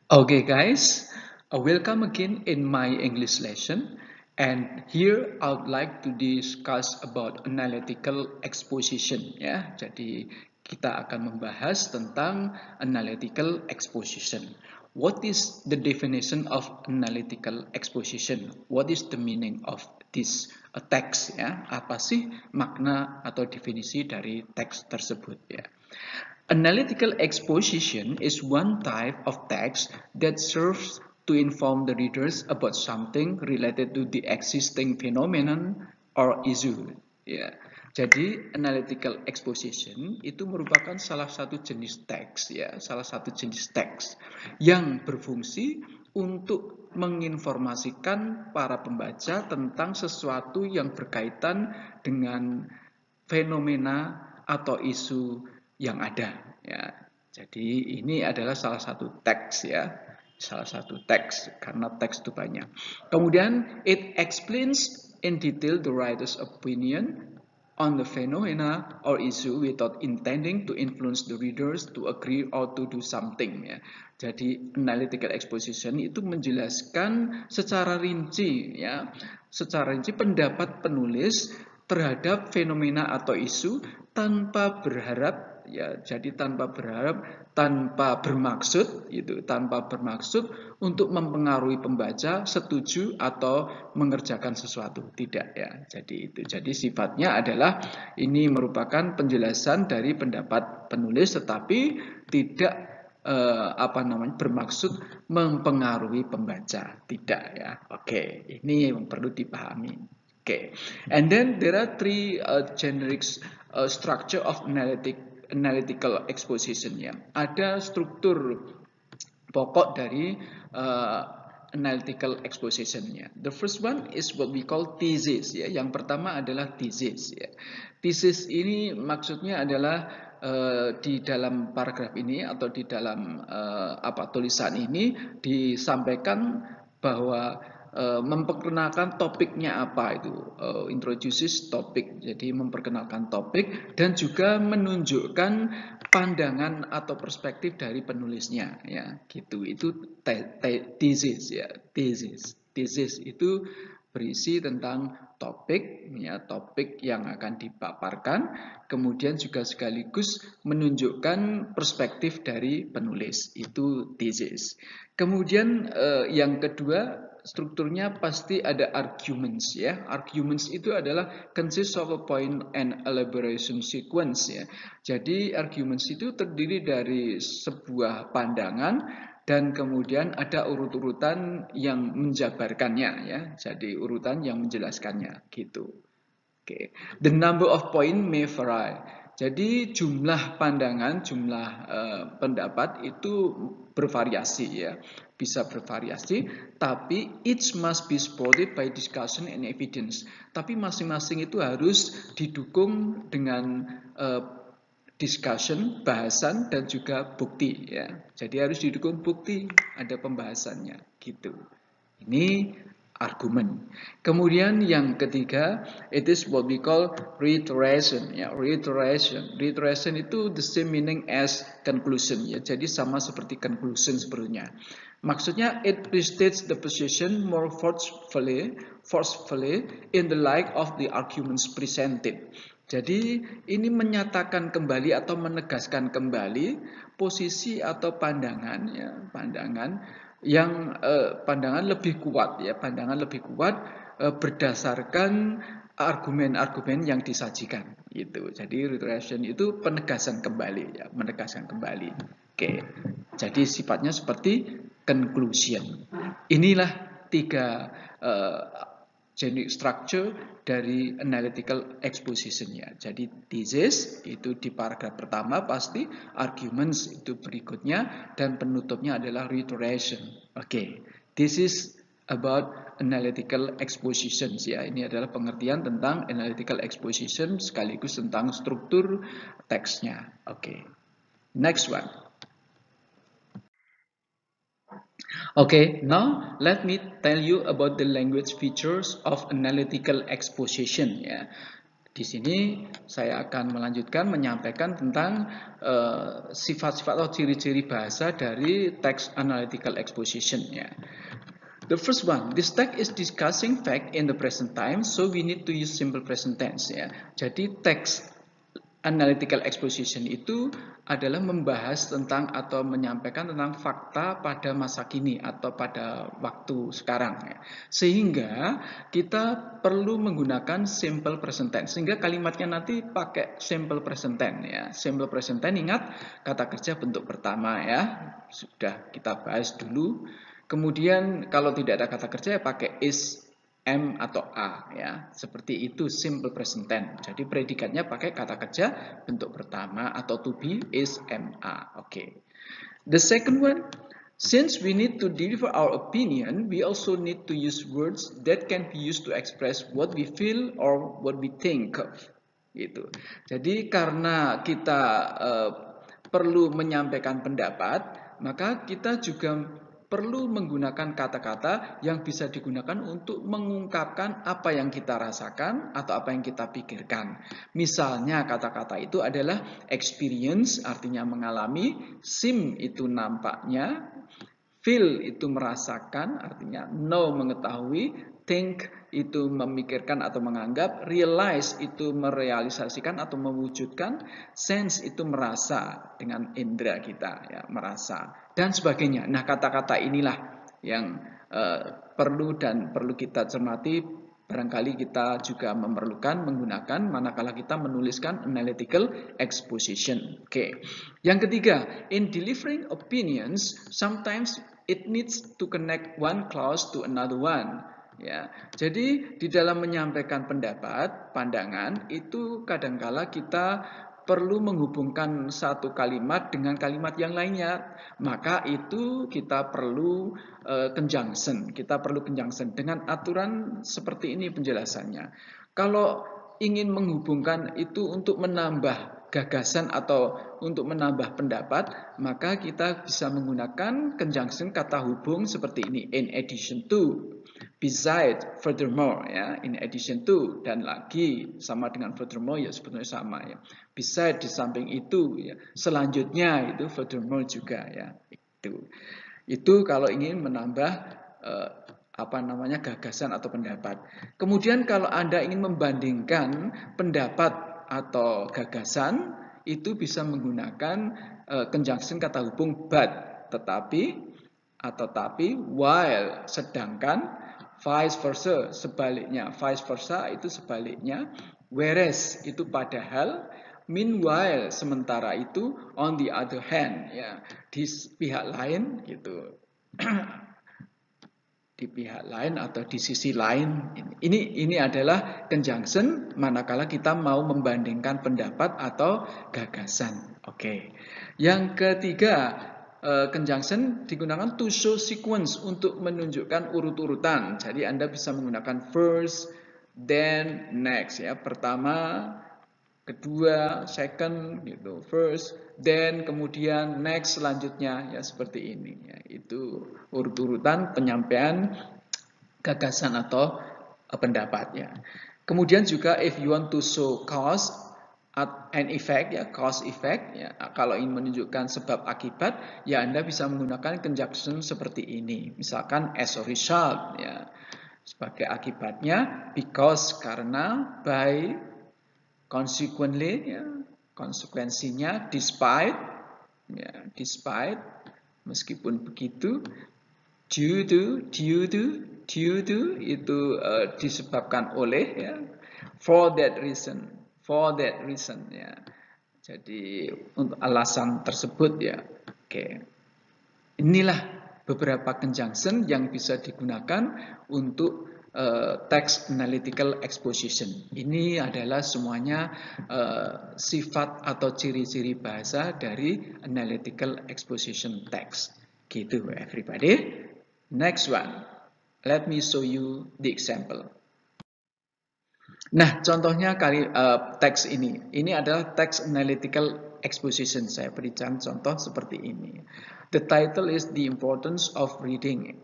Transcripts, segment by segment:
Okay, guys, welcome again in my English lesson. And here I would like to discuss about analytical exposition. Ya, jadi kita akan membahas tentang analytical exposition. What is the definition of analytical exposition? What is the meaning of this text? Ya, apa sih makna atau definisi dari teks tersebut? Ya. Analytical exposition is one type of text that serves to inform the readers about something related to the existing phenomenon or issue. Ya. Jadi analytical exposition itu merupakan salah satu jenis teks ya, salah satu jenis teks yang berfungsi untuk menginformasikan para pembaca tentang sesuatu yang berkaitan dengan fenomena atau isu yang ada ya. Jadi ini adalah salah satu teks ya, salah satu teks karena teks itu banyak. Kemudian it explains in detail the writer's opinion on the phenomena or issue without intending to influence the readers to agree or to do something ya. Jadi analytical exposition itu menjelaskan secara rinci ya, secara rinci pendapat penulis terhadap fenomena atau isu tanpa berharap ya, jadi tanpa berharap, tanpa bermaksud tanpa bermaksud untuk mempengaruhi pembaca setuju atau mengerjakan sesuatu, tidak ya. Jadi sifatnya adalah ini merupakan penjelasan dari pendapat penulis tetapi tidak bermaksud mempengaruhi pembaca, tidak ya. Oke, ini yang perlu dipahami. Okay, and then there are three generic structure of analytical exposition ya. Ada struktur pokok dari analytical exposition ya. The first one is what we call thesis ya. Yang pertama adalah thesis ya. Thesis ini maksudnya adalah di dalam paragraf ini atau di dalam tulisan ini disampaikan bahwa memperkenalkan topiknya apa itu, introduces topik, jadi memperkenalkan topik dan juga menunjukkan pandangan atau perspektif dari penulisnya ya, gitu. Itu thesis ya, thesis itu berisi tentang topik ya, topik yang akan dipaparkan, kemudian juga sekaligus menunjukkan perspektif dari penulis, itu thesis. Kemudian yang kedua, strukturnya pasti ada arguments ya. Arguments itu adalah consist of a point and elaboration sequence ya. Jadi arguments itu terdiri dari sebuah pandangan dan kemudian ada urut-urutan yang menjabarkannya ya. Jadi urutan yang menjelaskannya gitu. Oke. The number of point may vary. Jadi jumlah pandangan, jumlah pendapat itu bervariasi ya, bisa bervariasi. Tapi each must be supported by discussion and evidence. Tapi masing-masing itu harus didukung dengan discussion, bahasan dan juga bukti ya. Jadi harus didukung bukti, ada pembahasannya gitu. Ini argumen. Kemudian yang ketiga, it is what we call reiteration ya. Reiteration itu the same meaning as conclusion ya. Jadi sama seperti conclusion sebelumnya. Maksudnya it restates the position more forcefully in the light of the arguments presented. Jadi ini menyatakan kembali atau menegaskan kembali posisi atau pandangan ya, pandangan lebih kuat ya, berdasarkan argumen-argumen yang disajikan itu. Jadi reiteration itu penegasan kembali ya, menegaskan kembali. Oke. Jadi sifatnya seperti conclusion. Inilah tiga generic structure dari analytical exposition ya. Jadi thesis itu di paragraf pertama pasti, arguments itu berikutnya, dan penutupnya adalah reiteration. Oke, this is about analytical expositions ya. Ini adalah pengertian tentang analytical exposition sekaligus tentang struktur teksnya. Oke, next one. Okay, now let me tell you about the language features of analytical exposition ya. Di sini saya akan melanjutkan menyampaikan tentang sifat-sifat atau ciri-ciri bahasa dari text analytical exposition ya. The first one, this text is discussing fact in the present time, so we need to use simple present tense ya. Jadi text analytical exposition itu adalah membahas tentang atau menyampaikan tentang fakta pada masa kini atau pada waktu sekarang ya. Sehingga kita perlu menggunakan simple present tense. Sehingga kalimatnya nanti pakai simple present tense ya. Simple present tense ingat kata kerja bentuk pertama ya. Sudah kita bahas dulu. Kemudian kalau tidak ada kata kerja ya pakai is, am atau a ya. Seperti itu simple present tense. Jadi predikatnya pakai kata kerja bentuk pertama atau to be, is, am, a. Oke. The second one, since we need to deliver our opinion, we also need to use words that can be used to express what we feel or what we think of. Gitu. Jadi karena kita perlu menyampaikan pendapat, maka kita juga perlu menggunakan kata-kata yang bisa digunakan untuk mengungkapkan apa yang kita rasakan atau apa yang kita pikirkan. Misalnya kata-kata itu adalah experience, artinya mengalami, sim itu nampaknya, feel itu merasakan, artinya know mengetahui, think itu memikirkan atau menganggap, realize itu merealisasikan atau mewujudkan, sense itu merasa dengan indera kita ya, merasa dan sebagainya. Nah, kata-kata inilah yang perlu kita cermati. Barangkali kita juga memerlukan menggunakan manakala kita menuliskan analytical exposition. Oke. Yang ketiga, in delivering opinions, sometimes it needs to connect one clause to another one. Ya, jadi di dalam menyampaikan pendapat, pandangan itu kadangkala kita perlu menghubungkan satu kalimat dengan kalimat yang lainnya. Maka itu kita perlu conjunction. Kita perlu conjunction dengan aturan seperti ini penjelasannya. Kalau ingin menghubungkan itu untuk menambah gagasan atau untuk menambah pendapat, maka kita bisa menggunakan conjunction kata hubung seperti ini. In addition to, beside, furthermore ya, in addition to, dan lagi sama dengan furthermore ya sebetulnya sama ya. Beside di samping itu ya, selanjutnya itu furthermore juga ya. Itu kalau ingin menambah gagasan atau pendapat. Kemudian kalau Anda ingin membandingkan pendapat atau gagasan, itu bisa menggunakan conjunction kata hubung but, tetapi atau tapi, while sedangkan, vice versa sebaliknya. Vice versa itu sebaliknya, whereas itu padahal, meanwhile sementara itu, on the other hand ya, di pihak lain gitu. Di pihak lain atau di sisi lain. Ini adalah conjunction manakala kita mau membandingkan pendapat atau gagasan. Oke. Yang ketiga, conjunction digunakan to show sequence untuk menunjukkan urut-urutan. Jadi Anda bisa menggunakan first, then, next ya. Pertama, kedua, second gitu. First, then, kemudian next selanjutnya ya seperti ini ya. Itu urut-urutan penyampaian gagasan atau pendapatnya. Kemudian juga if you want to show cause and effect ya, cause effect ya. Kalau ingin menunjukkan sebab akibat ya Anda bisa menggunakan conjunction seperti ini. Misalkan as a result ya. Sebagai akibatnya because, karena, by, consequently ya, konsekuensinya, despite ya, despite, meskipun begitu, due to itu disebabkan oleh ya, for that reason ya. Jadi untuk alasan tersebut ya. Oke. Inilah beberapa conjunction yang bisa digunakan untuk text analytical exposition. Ini adalah semuanya sifat atau ciri-ciri bahasa dari analytical exposition text. Gitu everybody. Next one. Let me show you the example. Nah, contohnya teks ini. Ini adalah text analytical exposition. Saya berikan contoh seperti ini. The title is The Importance of Reading.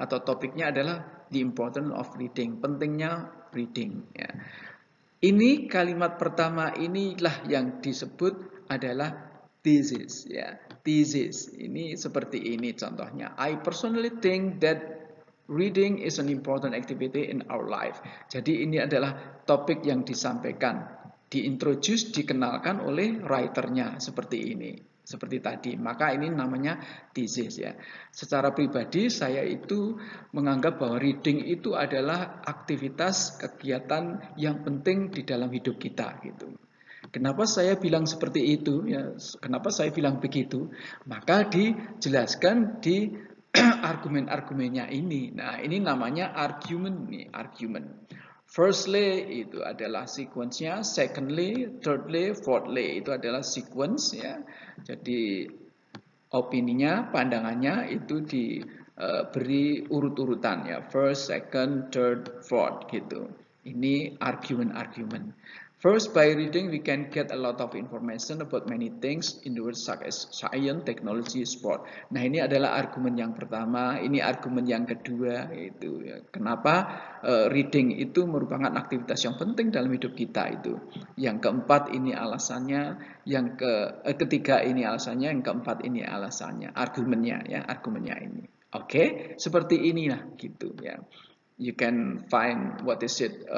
Atau topiknya adalah The Importance of Reading. Pentingnya reading. Ya. Ini kalimat pertama inilah yang disebut adalah thesis ya. Thesis ini seperti ini contohnya. I personally think that reading is an important activity in our life. Jadi ini adalah topik yang disampaikan, diintroduce, dikenalkan oleh writernya seperti ini. Seperti tadi, maka ini namanya thesis ya. Secara pribadi saya itu menganggap bahwa reading itu adalah aktivitas kegiatan yang penting di dalam hidup kita gitu. Kenapa saya bilang seperti itu ya? Kenapa saya bilang begitu? Maka dijelaskan di argumen-argumennya ini. Nah, ini namanya argumen nih, argumen. Firstly itu adalah sequence-nya, secondly, thirdly, fourthly itu adalah sequence ya. Jadi opininya, pandangannya itu diberi urut-urutan ya, first, second, third, fourth gitu. Ini argumen-argumen. First, by reading we can get a lot of information about many things in the world such as science, technology, sport. Nah, ini adalah argumen yang pertama. Ini argumen yang kedua itu ya. Kenapa reading itu merupakan aktivitas yang penting dalam hidup kita itu. Yang keempat ini alasannya, yang ketiga ini alasannya, yang keempat ini alasannya, argumennya ya, argumennya ini. Oke, seperti inilah gitu ya. You can find what is it.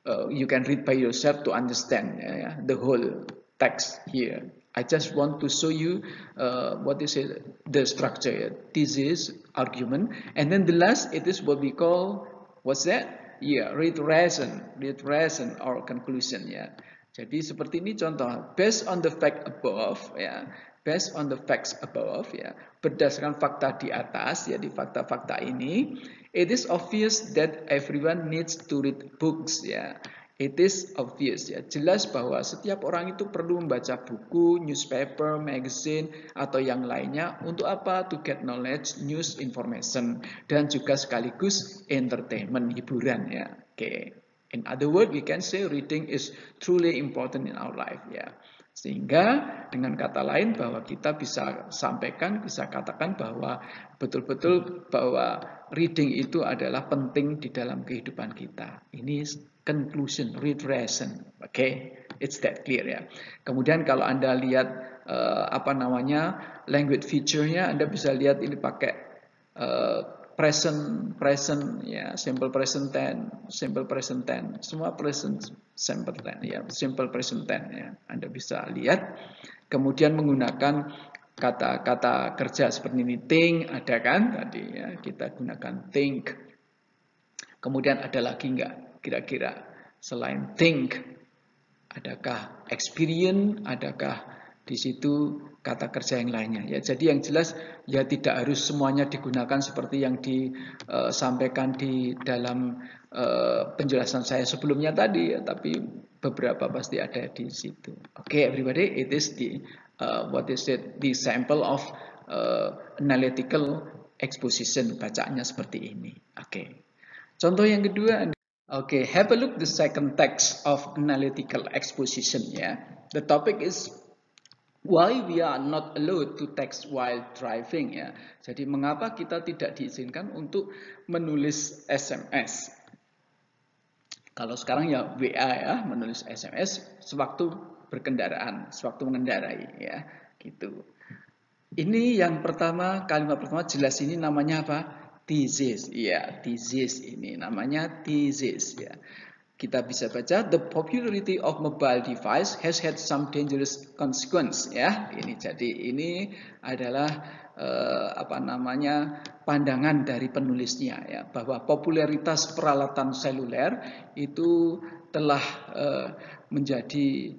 You can read by yourself to understand the whole text here. I just want to show you what is it, the structure. This is argument, and then the last it is what we call what's that? Yeah, read reason or conclusion ya. Jadi seperti ini contoh. Based on the fact above ya. Based on the facts above ya, berdasarkan fakta di atas ya, di fakta-fakta ini, it is obvious that everyone needs to read books ya. It is obvious ya, jelas bahwa setiap orang itu perlu membaca buku, newspaper, magazine atau yang lainnya untuk apa? To get knowledge, news, information dan juga sekaligus entertainment, hiburan ya. Oke. In other words, we can say reading is truly important in our life ya. Sehingga dengan kata lain bahwa kita bisa sampaikan, bisa katakan bahwa betul-betul bahwa reading itu adalah penting di dalam kehidupan kita. Ini conclusion, read reason. Oke, it's that clear ya. Kemudian kalau Anda lihat language feature-nya, Anda bisa lihat ini pakai present ya, simple present tense, semua present simple tense ya, simple present tense ya. Anda bisa lihat. Kemudian menggunakan kata-kata kerja seperti ini, think ada kan tadi ya, kita gunakan think. Kemudian ada lagi enggak kira-kira selain think? Adakah experience, adakah di situ kata kerja yang lainnya ya. Jadi yang jelas ya tidak harus semuanya digunakan seperti yang disampaikan di dalam penjelasan saya sebelumnya tadi ya, tapi beberapa pasti ada di situ. Oke, everybody, it is the the sample of analytical exposition, bacaannya seperti ini. Oke. Contoh yang kedua, okay, have a look the second text of analytical exposition ya. The topic is why we are not allowed to text while driving ya. Jadi mengapa kita tidak diizinkan untuk menulis SMS? Kalau sekarang ya WA ya, menulis SMS sewaktu berkendaraan, sewaktu mengendarai ya, gitu. Ini yang pertama, kalimat pertama jelas ini namanya apa? Thesis, ya, thesis ini namanya thesis ya. Kita bisa baca the popularity of mobile device has had some dangerous consequence ya. Ini jadi ini adalah pandangan dari penulisnya ya, bahwa popularitas peralatan seluler itu telah menjadi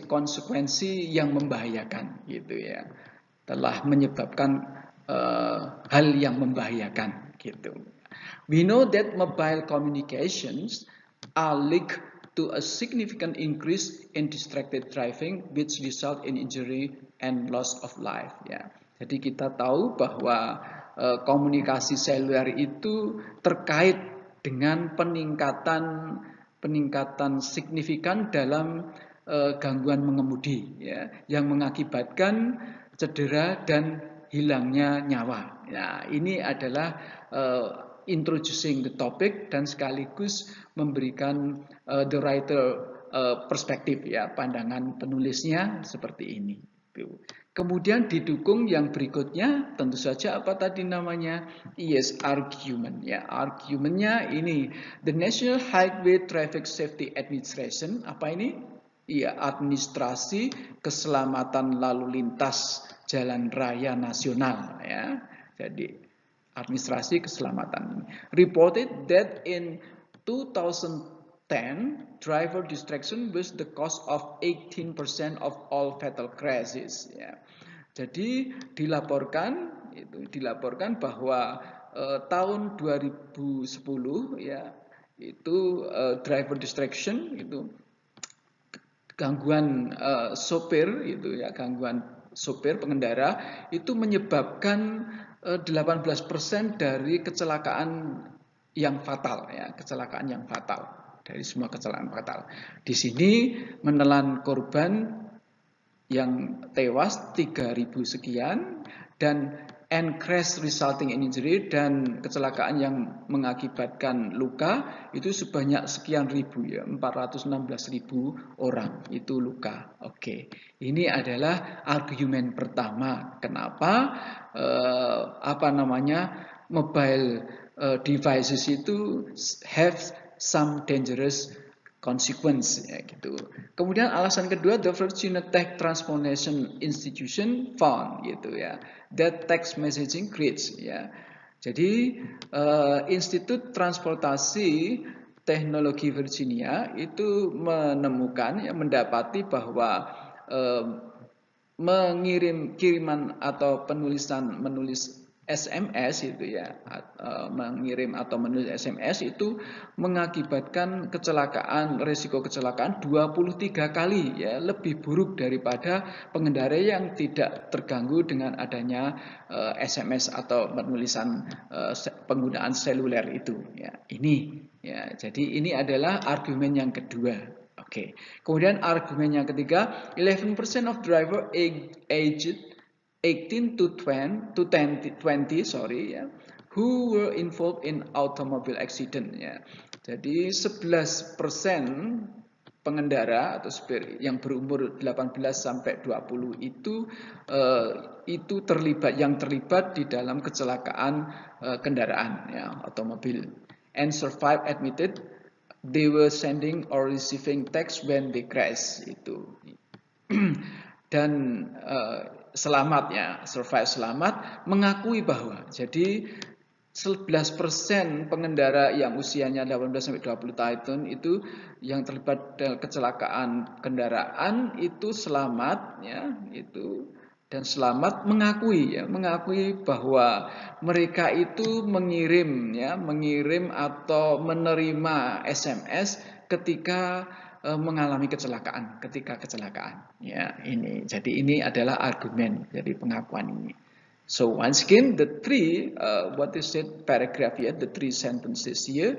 konsekuensi yang membahayakan gitu ya, telah menyebabkan hal yang membahayakan gitu. We know that mobile communications are linked to a significant increase in distracted driving which result in injury and loss of life ya. Jadi kita tahu bahwa komunikasi seluler itu terkait dengan peningkatan signifikan dalam gangguan mengemudi ya, yang mengakibatkan cedera dan hilangnya nyawa. Nah, ini adalah introducing the topic dan sekaligus memberikan the writer perspektif ya, pandangan penulisnya seperti ini. Kemudian didukung yang berikutnya tentu saja apa tadi namanya? Yes, argument ya. Argumentnya ini the National Highway Traffic Safety Administration, apa ini? Iya, administrasi keselamatan lalu lintas jalan raya nasional ya. Jadi administrasi keselamatan reported that in 2010 driver distraction was the cause of 18% of all fatal crashes ya. Jadi dilaporkan bahwa tahun 2010 ya itu driver distraction itu gangguan sopir itu ya, gangguan sopir pengendara itu menyebabkan 18% dari kecelakaan yang fatal ya, kecelakaan yang fatal dari semua kecelakaan fatal. Di sini menelan korban yang tewas 3.000 sekian dan crash resulting in injury dan kecelakaan yang mengakibatkan luka itu sebanyak sekian ribu ya, 416.000 orang itu luka. Oke, ini adalah argumen pertama kenapa mobile devices itu have some dangerous consequence ya gitu. Kemudian alasan kedua, the Virginia Tech Transportation Institution found gitu ya that text messaging creates ya. Jadi Institut Transportasi Teknologi Virginia itu menemukan ya, mendapati bahwa kiriman atau menulis SMS itu ya, mengirim atau menulis SMS itu mengakibatkan resiko kecelakaan 23 kali ya, lebih buruk daripada pengendara yang tidak terganggu dengan adanya SMS atau penggunaan seluler itu ya. Ini ya, jadi ini adalah argumen yang kedua. Oke. Kemudian argumen yang ketiga, 11% of driver aged 18 to 20, ya, who were involved in automobile accident ya. Jadi 11% pengendara atau supir yang berumur 18 sampai 20 itu terlibat di dalam kecelakaan kendaraan ya, otomobil. And survive admitted they were sending or receiving text when they crash itu. Dan selamat ya, survive selamat, mengakui bahwa jadi 11% pengendara yang usianya 18 sampai 20 tahun itu yang terlibat dalam kecelakaan kendaraan itu selamat ya, itu dan selamat mengakui bahwa mereka itu mengirim atau menerima SMS ketika mengalami kecelakaan, ya. Jadi ini adalah argumen dari pengakuan ini. So once again the three paragraph here, the three sentences here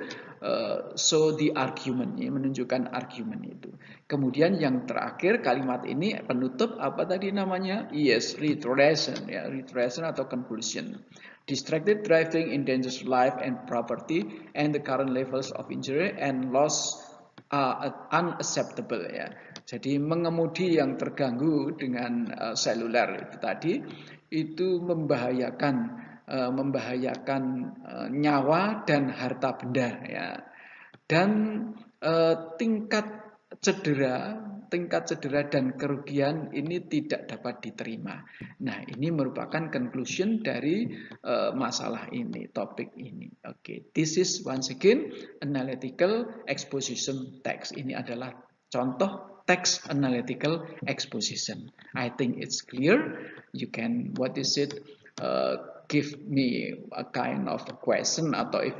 show the argument, ya, menunjukkan argumen itu. Kemudian yang terakhir kalimat ini penutup apa tadi namanya? Yes, reiteration ya, reiteration atau conclusion. Distracted driving endangers life and property and the current levels of injury and loss unacceptable ya. Jadi mengemudi yang terganggu dengan seluler itu tadi itu membahayakan nyawa dan harta benda ya. Dan tingkat cedera dan kerugian ini tidak dapat diterima. Nah, ini merupakan conclusion dari masalah ini, topik ini. Oke, this is once again analytical exposition text. Ini adalah contoh text analytical exposition. I think it's clear. You can give me a kind of question, atau if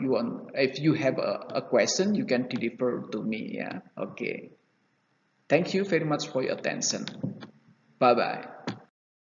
you have a question you can deliver to me ya. Okay. Thank you very much for your attention. Bye bye.